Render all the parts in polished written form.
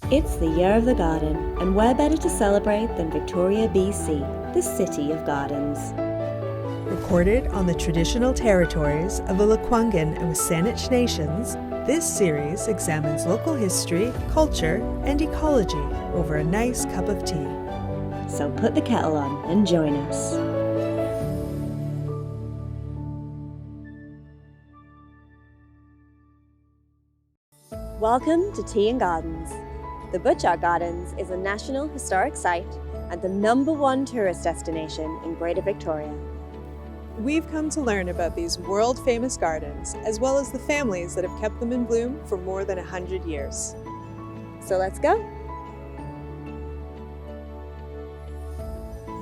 It's the Year of the Garden, and where better to celebrate than Victoria, BC, the City of Gardens. Recorded on the traditional territories of the Lekwungen and Wasanich nations, this series examines local history, culture, and ecology over a nice cup of tea. So put the kettle on and join us. Welcome to Tea and Gardens. The Butchart Gardens is a National Historic Site and the #1 tourist destination in Greater Victoria. We've come to learn about these world-famous gardens, as well as the families that have kept them in bloom for more than 100 years. So let's go.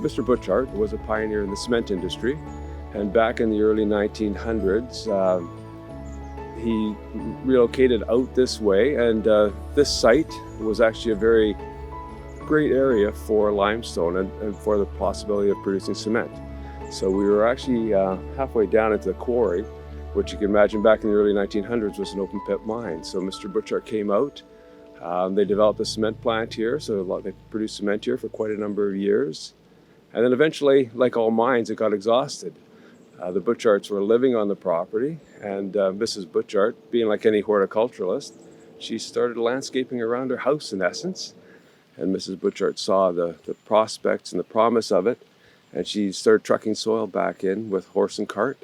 Mr. Butchart was a pioneer in the cement industry, and back in the early 1900s, he relocated out this way, and this site was actually a very great area for limestone and for the possibility of producing cement. So we were actually halfway down into the quarry, which you can imagine back in the early 1900s was an open pit mine. So Mr. Butchart came out, they developed a cement plant here, so they produced cement here for quite a number of years. And then eventually, like all mines, it got exhausted. The Butcharts were living on the property, and Mrs. Butchart, being like any horticulturalist, she started landscaping around her house in essence. And Mrs. Butchart saw the prospects and the promise of it, and she started trucking soil back in with horse and cart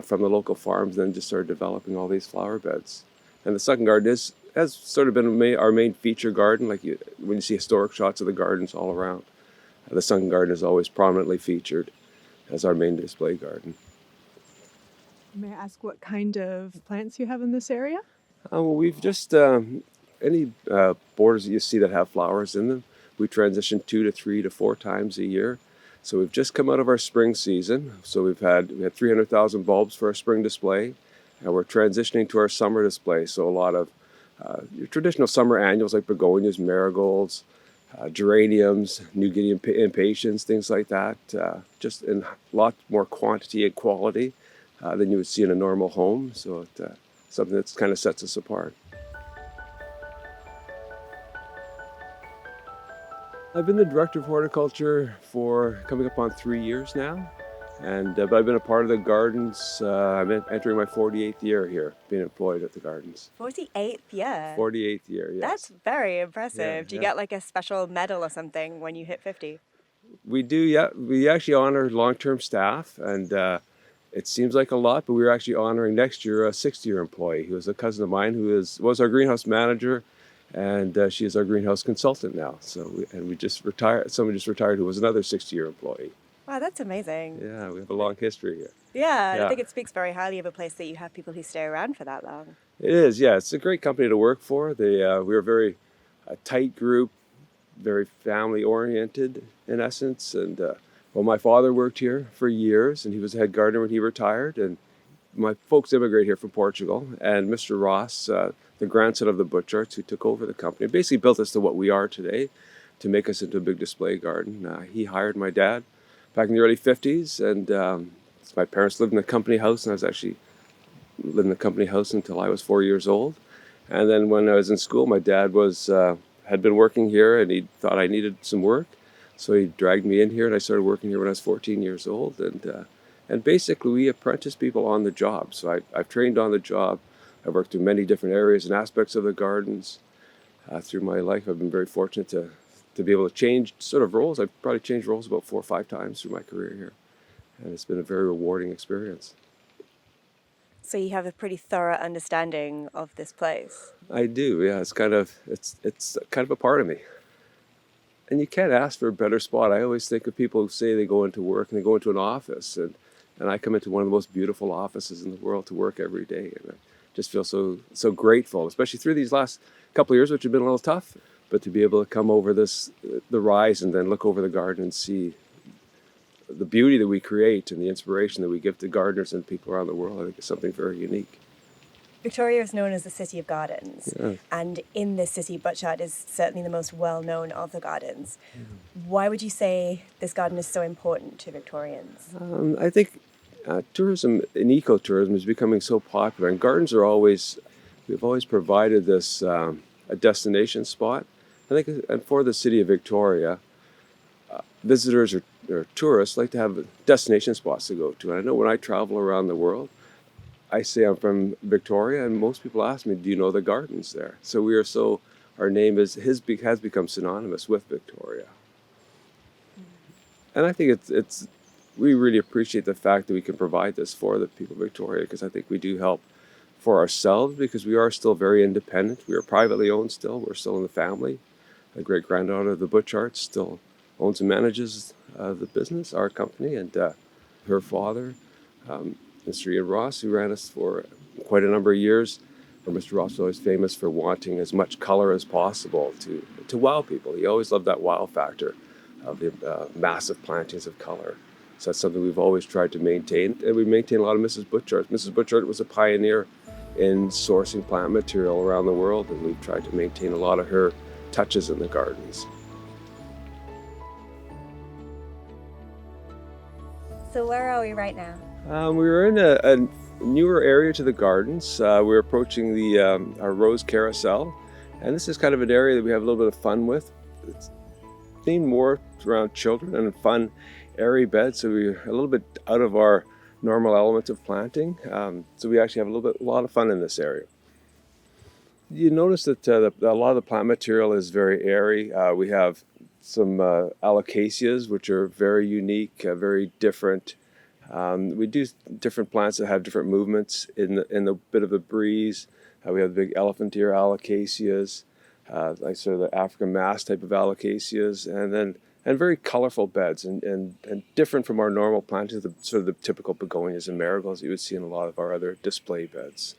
from the local farms, and then just started developing all these flower beds. And the sunken garden has sort of been our main feature garden, like when you see historic shots of the gardens all around. The sunken garden is always prominently featured as our main display garden. May I ask what kind of plants you have in this area? Well, we've just, any borders that you see that have flowers in them, we transition 2 to 3 to 4 times a year. So we've just come out of our spring season. So we had 300,000 bulbs for our spring display, and we're transitioning to our summer display. So a lot of your traditional summer annuals like begonias, marigolds, geraniums, New Guinea impatiens, things like that, just in a lot more quantity and quality than you would see in a normal home. So it's something that kind of sets us apart. I've been the director of horticulture for coming up on 3 years now, and but I've been a part of the gardens. I'm entering my 48th year here, being employed at the gardens. 48th year? 48th year, yes. That's very impressive. Yeah, Do you get like a special medal or something when you hit 50? We do, yeah. We actually honor long-term staff, and it seems like a lot, but we're actually honoring next year a 60-year employee who was a cousin of mine who was our greenhouse manager, and she is our greenhouse consultant now. So, we just retired. Someone just retired who was another 60-year employee. Wow, that's amazing. Yeah, we have a long history here. Yeah, I think it speaks very highly of a place that you have people who stay around for that long. It is, yeah. It's a great company to work for. We were a very tight group, very family-oriented in essence. And well, my father worked here for years, and he was the head gardener when he retired. And my folks immigrated here from Portugal, and Mr. Ross, the grandson of the Butcharts, who took over the company, basically built us to what we are today, to make us into a big display garden. He hired my dad back in the early 50s, and my parents lived in the company house, and I was actually lived in the company house until I was 4 years old. And then when I was in school, my dad had been working here, and he thought I needed some work, so he dragged me in here, and I started working here when I was 14 years old. And basically, we apprentice people on the job. So I've trained on the job. I've worked in many different areas and aspects of the gardens through my life. I've been very fortunate to be able to change sort of roles. I've probably changed roles about 4 or 5 times through my career here. And it's been a very rewarding experience. So you have a pretty thorough understanding of this place. I do, yeah. It's kind of a part of me. And you can't ask for a better spot. I always think of people who say they go into work and they go into an office, and I come into one of the most beautiful offices in the world to work every day. And I just feel so grateful, especially through these last couple of years, which have been a little tough. But to be able to come over the rise and then look over the garden and see the beauty that we create and the inspiration that we give to gardeners and people around the world, I think is something very unique. Victoria is known as the City of Gardens, Yeah. and in this city, Butchart is certainly the most well-known of the gardens. Why would you say this garden is so important to Victorians? I think tourism and ecotourism is becoming so popular, and gardens we've always provided this a destination spot I think, and for the city of Victoria, visitors or tourists like to have destination spots to go to. And I know when I travel around the world, I say I'm from Victoria, and most people ask me, "Do you know the gardens there?" So our name has become synonymous with Victoria. And I think we really appreciate the fact that we can provide this for the people of Victoria, because I think we do help for ourselves, because we are still very independent. We are privately owned still. We're still in the family. A great granddaughter of the Butcharts still owns and manages the business, our company, and her father, Mr. Ian Ross, who ran us for quite a number of years. Mr. Ross was always famous for wanting as much color as possible to wow people. He always loved that wow factor of the massive plantings of color. So that's something we've always tried to maintain. And we maintain a lot of Mrs. Butchart. Mrs. Butchart was a pioneer in sourcing plant material around the world, and we've tried to maintain a lot of her touches in the gardens. So where are we right now? We were in a newer area to the gardens. We're approaching our Rose Carousel, and this is kind of an area that we have a little bit of fun with. It's themed more around children and fun, airy beds, so we're a little bit out of our normal element of planting. So we actually have a lot of fun in this area. You notice that a lot of the plant material is very airy. We have some alocasias, which are very unique, very different. We do different plants that have different movements in the bit of the breeze. We have the big elephant ear alocasias, like sort of the African mass type of alocasias, and very colorful beds and different from our normal plantings, sort of the typical begonias and marigolds you would see in a lot of our other display beds.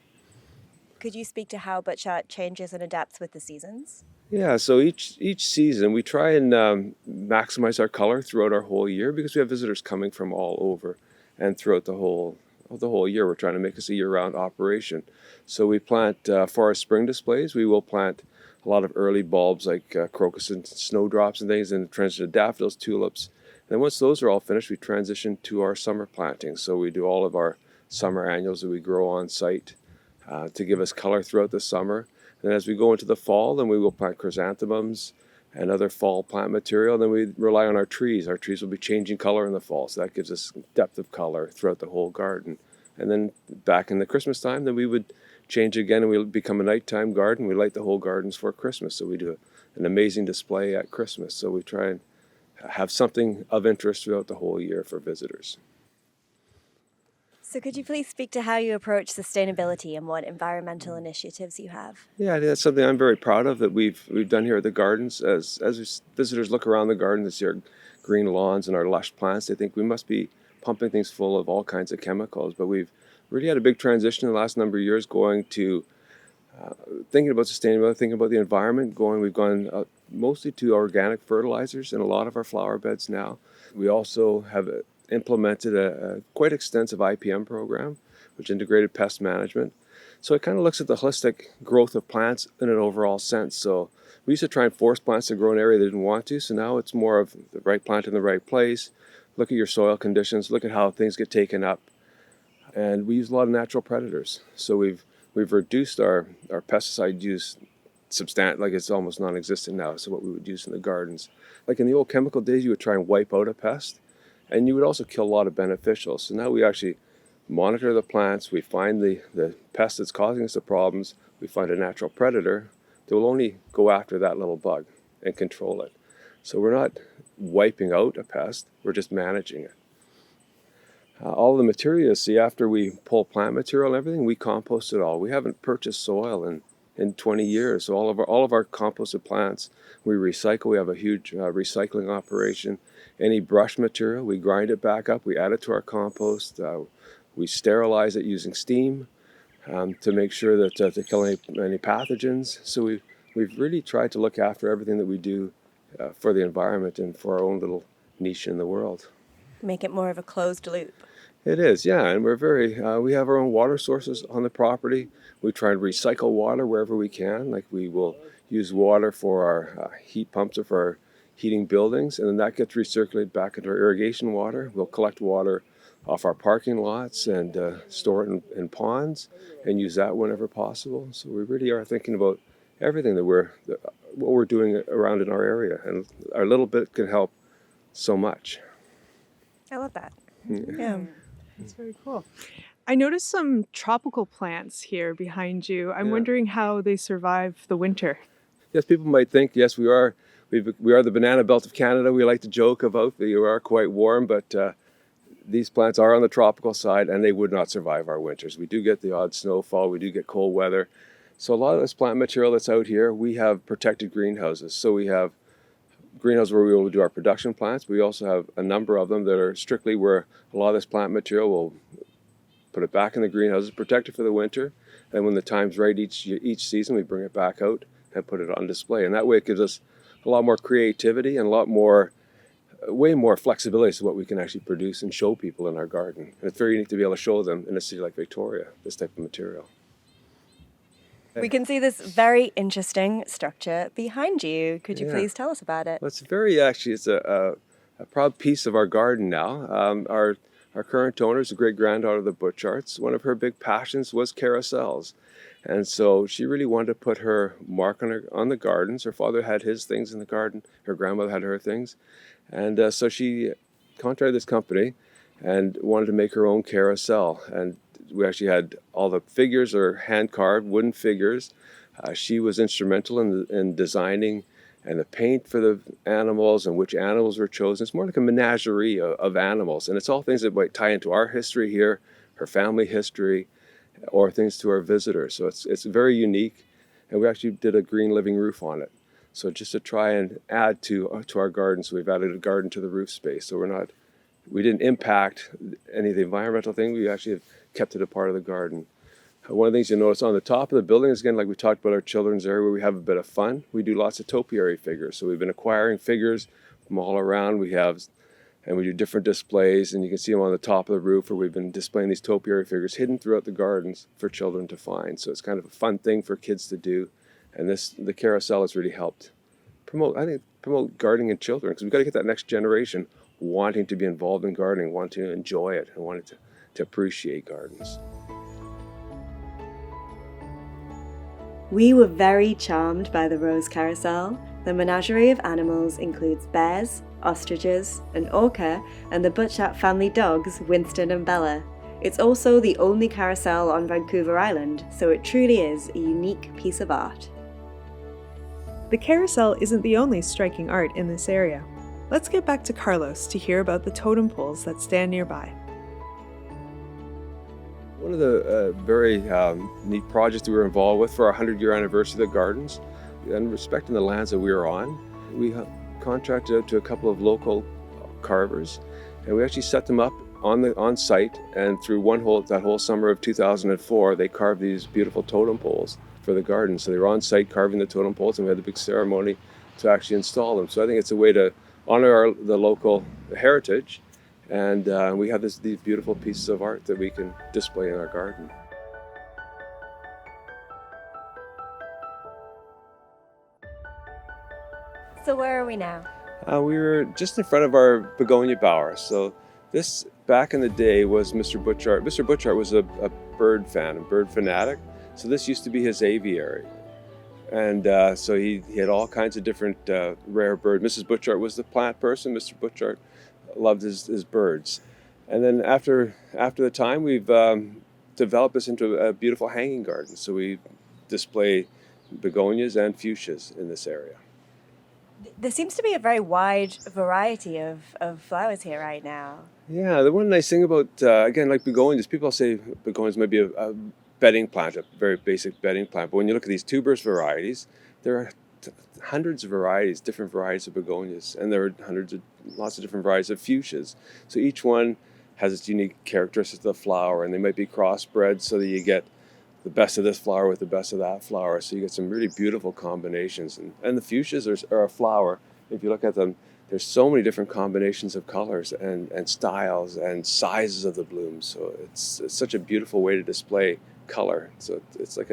Could you speak to how Butchart changes and adapts with the seasons? Yeah, so each season we try and maximize our color throughout our whole year, because we have visitors coming from all over, and throughout the whole year we're trying to make this a year-round operation. So we plant for our spring displays. We will plant a lot of early bulbs like crocus and snowdrops and things, and transition to daffodils, tulips. And then once those are all finished, we transition to our summer plantings. So we do all of our summer annuals that we grow on site to give us color throughout the summer. And as we go into the fall, then we will plant chrysanthemums and other fall plant material. And then we rely on our trees. Our trees will be changing color in the fall, so that gives us depth of color throughout the whole garden. And then back in the Christmas time, then we would change again, and we'll become a nighttime garden. We light the whole gardens for Christmas, so we do an amazing display at Christmas. So we try and have something of interest throughout the whole year for visitors. So could you please speak to how you approach sustainability and what environmental initiatives you have? Yeah, I think that's something I'm very proud of that we've done here at the gardens. As visitors look around the garden, they see our green lawns and our lush plants, they think we must be pumping things full of all kinds of chemicals. But we've really had a big transition in the last number of years, going to thinking about sustainability, thinking about the environment. We've gone mostly to organic fertilizers in a lot of our flower beds now. We also have implemented a quite extensive IPM program, which integrated pest management. So it kind of looks at the holistic growth of plants in an overall sense. So we used to try and force plants to grow in an area they didn't want to. So now it's more of the right plant in the right place. Look at your soil conditions. Look at how things get taken up. And we use a lot of natural predators. So we've reduced our pesticide use like it's almost non-existent now. So what we would use in the gardens, like in the old chemical days, you would try and wipe out a pest, and you would also kill a lot of beneficials. So now we actually monitor the plants. We find the pest that's causing us the problems. We find a natural predator that will only go after that little bug and control it. So we're not wiping out a pest, we're just managing it. All the material you see after we pull plant material and everything, we compost it all. We haven't purchased soil in 20 years. So all of our composted plants, we recycle. We have a huge recycling operation. Any brush material, we grind it back up. We add it to our compost. We sterilize it using steam to make sure that to kill any pathogens. So we've really tried to look after everything that we do for the environment and for our own little niche in the world. Make it more of a closed loop. It is, yeah, and we're we have our own water sources on the property. We try and recycle water wherever we can. Like we will use water for our heat pumps or for our heating buildings, and then that gets recirculated back into our irrigation water. We'll collect water off our parking lots and store it in ponds and use that whenever possible. So we really are thinking about everything what we're doing around in our area. And our little bit can help so much. I love that. Yeah. That's very cool. I noticed some tropical plants here behind you. I'm wondering how they survive the winter. Yes, people might think, yes, we are the banana belt of Canada. We like to joke about we are quite warm, but these plants are on the tropical side and they would not survive our winters. We do get the odd snowfall, we do get cold weather. So a lot of this plant material that's out here, we have protected greenhouses. So we have greenhouses where we will do our production plants. We also have a number of them that are strictly where a lot of this plant material will put it back in the greenhouses, protect it for the winter, and when the time's right each season, we bring it back out and put it on display. And that way it gives us a lot more creativity and way more flexibility as to what we can actually produce and show people in our garden. And it's very unique to be able to show them in a city like Victoria, this type of material. We can see this very interesting structure behind you. Could you please tell us about it? Well, it's a proud piece of our garden now. Our current owner is a great-granddaughter of the Butcharts. One of her big passions was carousels. And so she really wanted to put her mark on the gardens. Her father had his things in the garden. Her grandmother had her things. And so she contracted this company and wanted to make her own carousel. And we actually had all the figures are hand-carved, wooden figures. She was instrumental in designing and the paint for the animals and which animals were chosen. It's more like a menagerie of animals. And it's all things that might tie into our history here, her family history, or things to our visitors. So it's very unique. And we actually did a green living roof on it. So just to try and add to our garden. So we've added a garden to the roof space. So we didn't impact any of the environmental thing. We actually have kept it a part of the garden. One of the things you'll notice on the top of the building is, again, like we talked about our children's area where we have a bit of fun. We do lots of topiary figures. So we've been acquiring figures from all around. We do different displays, and you can see them on the top of the roof where we've been displaying these topiary figures hidden throughout the gardens for children to find. So it's kind of a fun thing for kids to do. And the carousel has really helped promote gardening in children, because we've got to get that next generation wanting to be involved in gardening, wanting to enjoy it, and wanting to appreciate gardens. We were very charmed by the Rose Carousel. The menagerie of animals includes bears, ostriches, an orca, and the Butchart family dogs, Winston and Bella. It's also the only carousel on Vancouver Island, so it truly is a unique piece of art. The carousel isn't the only striking art in this area. Let's get back to Carlos to hear about the totem poles that stand nearby. One of the very neat projects that we were involved with for our 100-year anniversary of the gardens, and respecting the lands that we were on, we contracted out to a couple of local carvers, and we actually set them up on site. And through that whole summer of 2004, they carved these beautiful totem poles for the garden. So they were on site carving the totem poles, and we had the big ceremony to actually install them. So I think it's a way to honor the local heritage. And we have these beautiful pieces of art that we can display in our garden. So where are we now? We were just in front of our begonia bower. So this, back in the day, was Mr. Butchart. Mr. Butchart was a bird fan, a bird fanatic. So this used to be his aviary. And so he had all kinds of different rare birds. Mrs. Butchart was the plant person. Mr. Butchart loved his birds. And then after the time, we've developed this into a beautiful hanging garden. So we display begonias and fuchsias in this area. There seems to be a very wide variety of flowers here right now. Yeah, the one nice thing about, again, like begonias, people say begonias might be a bedding plant, a very basic bedding plant. But when you look at these tuberous varieties, there are hundreds of varieties, different varieties of begonias, and there are lots of different varieties of fuchsias. So each one has its unique characteristics of the flower, and they might be crossbred so that you get the best of this flower with the best of that flower. So you get some really beautiful combinations. And the fuchsias are a flower. If you look at them, there's so many different combinations of colors and styles and sizes of the blooms. So it's such a beautiful way to display color. So it's like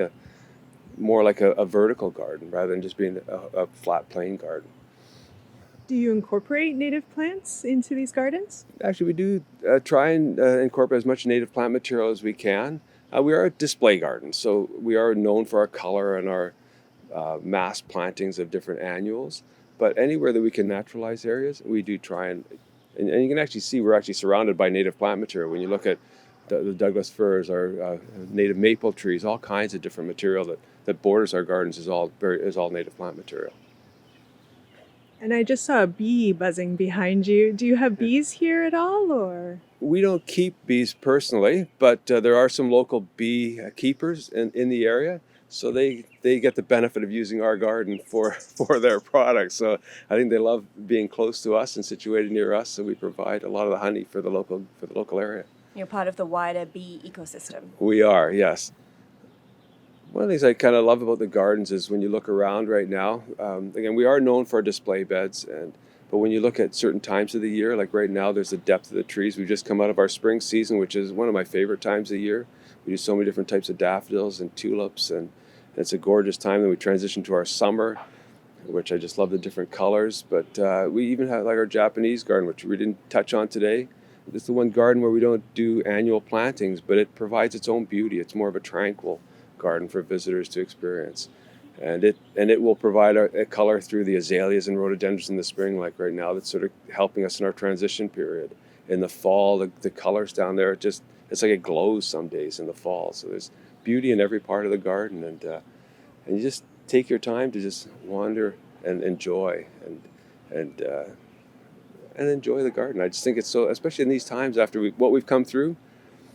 more like a vertical garden rather than just being a flat plain garden. Do you incorporate native plants into these gardens? Actually, we do try and incorporate as much native plant material as we can. We are a display garden, so we are known for our color and mass plantings of different annuals. But anywhere that we can naturalize areas, we do try and you can actually see we're actually surrounded by native plant material. When you look at the Douglas firs, our native maple trees, all kinds of different material that borders our gardens is all native plant material. And I just saw a bee buzzing behind you. Do you have bees here at all, or? We don't keep bees personally, but there are some local bee keepers in the area. So they get the benefit of using our garden for their products. So I think they love being close to us and situated near us. So we provide a lot of the honey for the local area. You're part of the wider bee ecosystem. We are, yes. One of the things I kind of love about the gardens is when you look around right now. Again, we are known for our display beds, but when you look at certain times of the year, like right now, there's the depth of the trees. We've just come out of our spring season, which is one of my favorite times of the year. We do so many different types of daffodils and tulips, and it's a gorgeous time. Then we transition to our summer, which I just love the different colors. But we even have like our Japanese garden, which we didn't touch on today. It's the one garden where we don't do annual plantings, but it provides its own beauty. It's more of a tranquil garden for visitors to experience. And it will provide a color through the azaleas and rhododendrons in the spring, like right now, that's sort of helping us in our transition period. In the fall, the colors down there, it's like it glows some days in the fall. So there's beauty in every part of the garden, and you just take your time to just wander and enjoy and enjoy the garden. I just think it's so, especially in these times after what we've come through,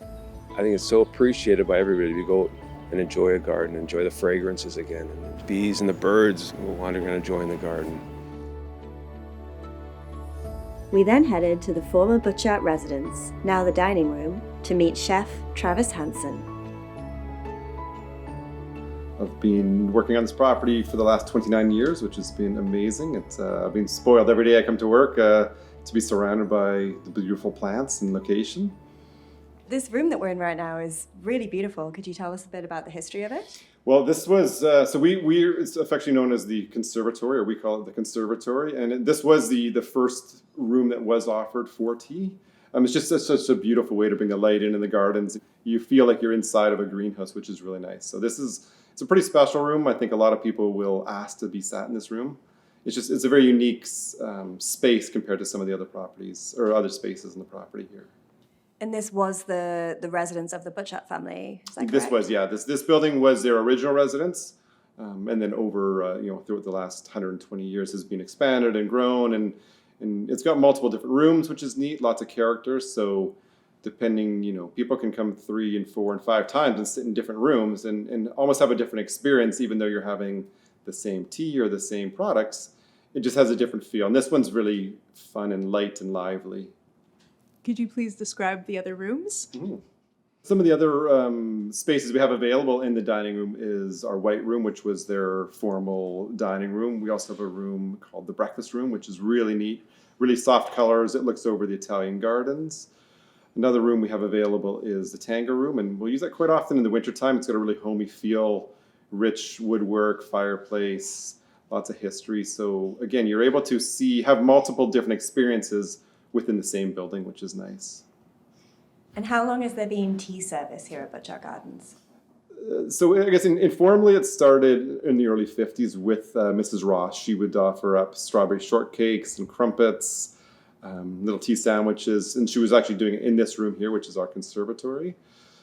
I think it's so appreciated by everybody to go and enjoy a garden, enjoy the fragrances again, and the bees and the birds wandering and enjoying the garden. We then headed to the former Butchart residence, now the dining room, to meet Chef Travis Hansen. I've been working on this property for the last 29 years, which has been amazing. I've been spoiled every day I come to work to be surrounded by the beautiful plants and location. This room that we're in right now is really beautiful. Could you tell us a bit about the history of it? Well, this was, it's affectionately known as the conservatory, or we call it the conservatory. And this was the first room that was offered for tea. It's just such a beautiful way to bring the light in the gardens. You feel like you're inside of a greenhouse, which is really nice. So it's a pretty special room. I think a lot of people will ask to be sat in this room. It's a very unique space compared to some of the other properties or other spaces in the property here. And this was the residence of the Butchart family, is that correct? This was, yeah. This building was their original residence, and then over throughout the last 120 years has been expanded and grown, and it's got multiple different rooms, which is neat. Lots of characters. So depending, people can come 3 and 4 and 5 times and sit in different rooms and almost have a different experience, even though you're having the same tea or the same products. It just has a different feel. And this one's really fun and light and lively. Could you please describe the other rooms? Mm. Some of the other spaces we have available in the dining room is our white room, which was their formal dining room. We also have a room called the breakfast room, which is really neat, really soft colors. It looks over the Italian gardens. Another room we have available is the Tanga room, and we'll use that quite often in the wintertime. It's got a really homey feel, rich woodwork, fireplace, lots of history. So again, you're able to have multiple different experiences within the same building, which is nice. And how long has there been tea service here at Butchart Gardens? So I guess informally it started in the early 50s with Mrs. Ross. She would offer up strawberry shortcakes and crumpets, little tea sandwiches, and she was actually doing it in this room here, which is our conservatory.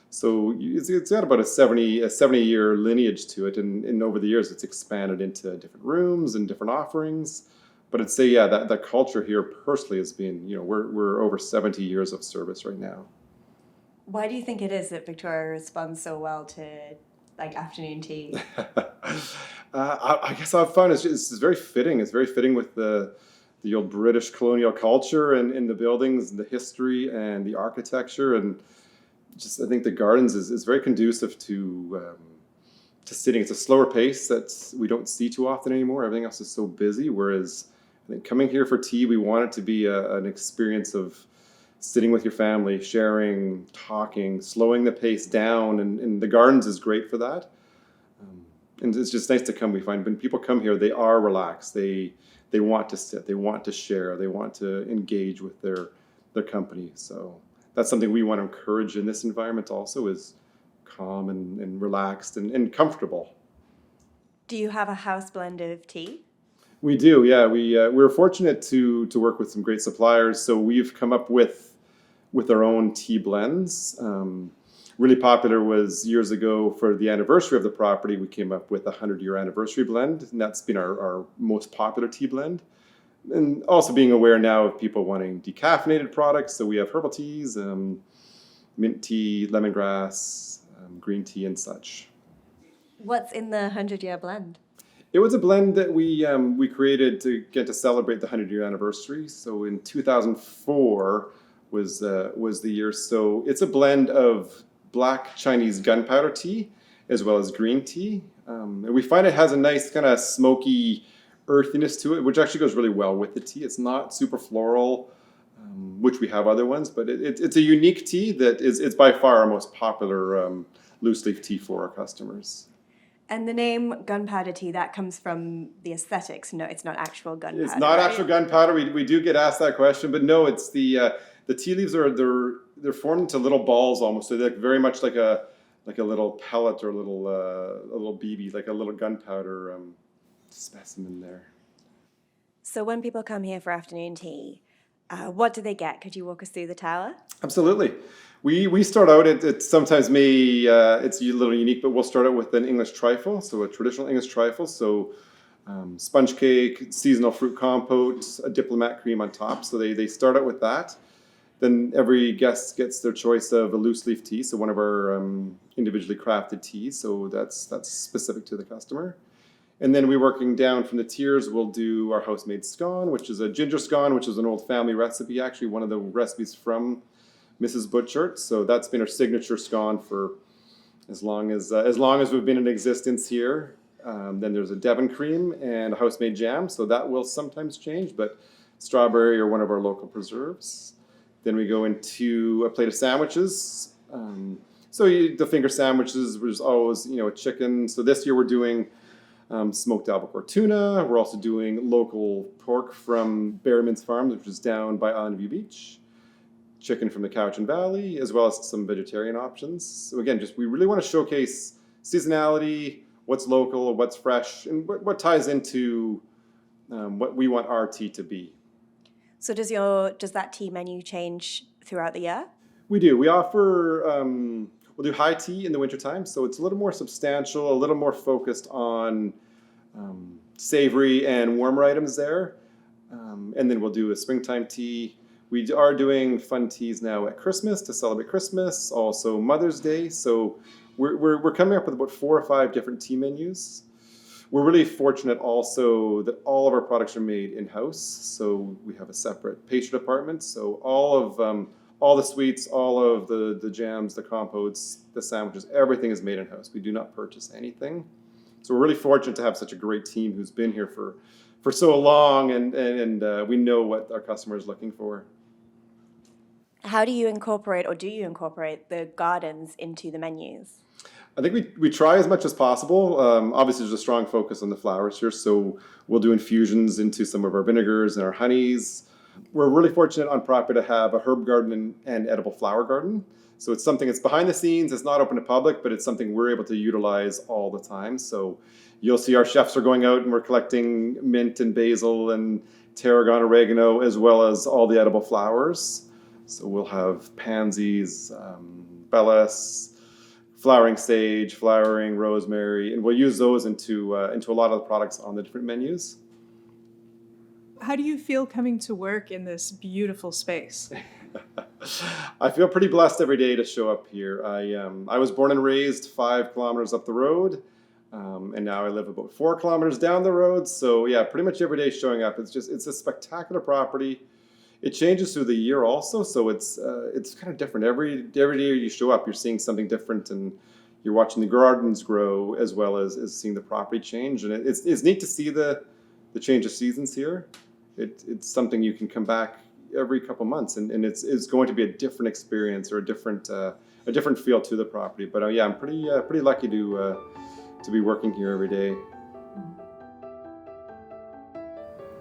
So it's got about a 70-year lineage to it, and over the years it's expanded into different rooms and different offerings. But I'd say, yeah, that culture here personally has been, we're over 70 years of service right now. Why do you think it is that Victoria responds so well to afternoon tea? I guess I've found it's very fitting. It's very fitting with the old British colonial culture and the buildings and the history and the architecture, and just I think the gardens is very conducive to sitting. It's a slower pace that we don't see too often anymore. Everything else is so busy, whereas I think coming here for tea, we want it to be an experience of sitting with your family, sharing, talking, slowing the pace down, and the gardens is great for that. And it's just nice to come. We find when people come here, they are relaxed. They want to sit, they want to share, they want to engage with their company. So that's something we want to encourage in this environment also, is calm and relaxed and comfortable. Do you have a house blend of tea? We do, yeah. We're fortunate to work with some great suppliers, so we've come up with our own tea blends. Really popular was years ago for the anniversary of the property. We came up with a 100-year anniversary blend, and that's been our most popular tea blend. And also being aware now of people wanting decaffeinated products, so we have herbal teas, mint tea, lemongrass, green tea, and such. What's in the 100-year blend? It was a blend that we created to get to celebrate the 100-year anniversary. So in 2004 was the year. So it's a blend of black Chinese gunpowder tea as well as green tea. And we find it has a nice kind of smoky earthiness to it, which actually goes really well with the tea. It's not super floral, which we have other ones, but it's a unique tea that it's by far our most popular loose leaf tea for our customers. And the name gunpowder tea, that comes from the aesthetics. No, it's not actual gunpowder. It's not right? actual gunpowder. We do get asked that question, but no, it's the tea leaves they're formed into little balls almost. So they're very much like a little pellet or a little BB, like a little gunpowder specimen there. So when people come here for afternoon tea, what do they get? Could you walk us through the tower? Absolutely. We start out, it sometimes it's a little unique, but we'll start out with an English trifle, so a traditional English trifle. So sponge cake, seasonal fruit compote, a diplomat cream on top. So they start out with that. Then every guest gets their choice of a loose leaf tea, so one of our individually crafted teas. So that's specific to the customer. And then we're working down from the tiers, we'll do our house-made scone, which is a ginger scone, which is an old family recipe, actually one of the recipes from Mrs. Butchart. So that's been our signature scone for as long as we've been in existence here. Then there's a Devon cream and a house-made jam. So that will sometimes change, but strawberry or one of our local preserves. Then we go into a plate of sandwiches. The finger sandwiches, there's always, a chicken. So this year we're doing smoked albacore tuna. We're also doing local pork from Berryman's Farm, which is down by Island View Beach. Chicken from the Cowichan Valley, as well as some vegetarian options. So again, we really want to showcase seasonality, what's local, what's fresh, and what ties into what we want our tea to be. So does that tea menu change throughout the year? We do. We offer, we'll do high tea in the wintertime, so it's a little more substantial, a little more focused on savory and warmer items there. And then we'll do a springtime tea. We are doing fun teas now at Christmas to celebrate Christmas, also Mother's Day. So we're coming up with about 4 or 5 different tea menus. We're really fortunate also that all of our products are made in-house. So we have a separate pastry department. So all the sweets, all of the jams, the compotes, the sandwiches, everything is made in-house. We do not purchase anything. So we're really fortunate to have such a great team who's been here for so long, and we know what our customer is looking for. How do you incorporate the gardens into the menus? I think we try as much as possible. Obviously, there's a strong focus on the flowers here, so we'll do infusions into some of our vinegars and our honeys. We're really fortunate on property to have a herb garden and edible flower garden. So it's something that's behind the scenes, it's not open to public, but it's something we're able to utilize all the time. So you'll see our chefs are going out and we're collecting mint and basil and tarragon, oregano, as well as all the edible flowers. So we'll have pansies, bellis, flowering sage, flowering rosemary, and we'll use those into a lot of the products on the different menus. How do you feel coming to work in this beautiful space? I feel pretty blessed every day to show up here. I was born and raised 5 kilometers up the road, and now I live about 4 kilometers down the road. So yeah, pretty much every day showing up. It's a spectacular property. It changes through the year also, so it's kind of different. Every day you show up, you're seeing something different, and you're watching the gardens grow as well as seeing the property change. And it's neat to see the change of seasons here. It's something you can come back every couple months, and it's going to be a different experience or a different feel to the property. But yeah, I'm pretty lucky to be working here every day.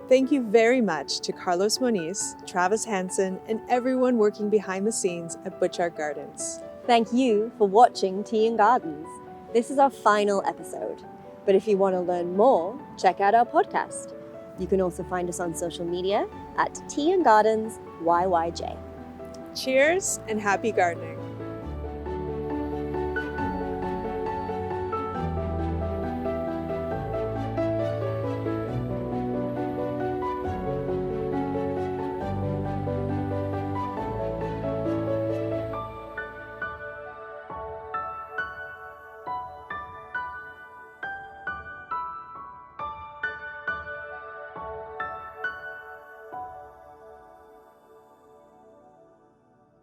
Thank you very much to Carlos Moniz, Travis Hansen, and everyone working behind the scenes at Butchart Gardens. Thank you for watching Tea and Gardens. This is our final episode. But if you want to learn more, check out our podcast. You can also find us on social media at Tea and Gardens YYJ. Cheers and happy gardening.